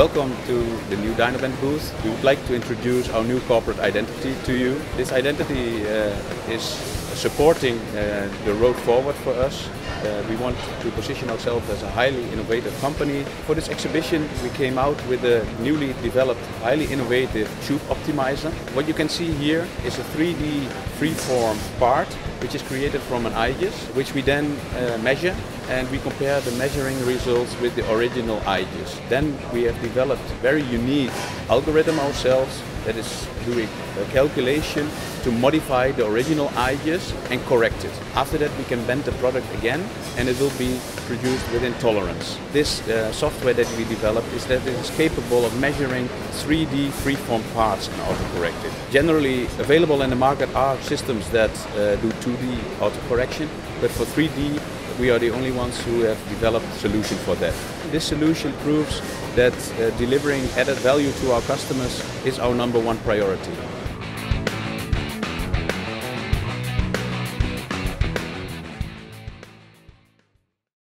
Welcome to the new Dynobend booth. We would like to introduce our new corporate identity to you. This identity is supporting the road forward for us. We want to position ourselves as a highly innovative company. For this exhibition we came out with a newly developed, highly innovative tube optimizer. What you can see here is a 3D freeform part which is created from an IGES, which we then measure, and we compare the measuring results with the original IGES. Then we have developed a very unique algorithm ourselves that is doing a calculation to modify the original IGES and correct it. After that we can bend the product again and it will be produced within tolerance. This software that we developed is that it is capable of measuring 3D freeform parts and autocorrect it. Generally available in the market are systems that do 2D autocorrection, but for 3D we are the only ones who have developed a solution for that. This solution proves that delivering added value to our customers is our #1 priority.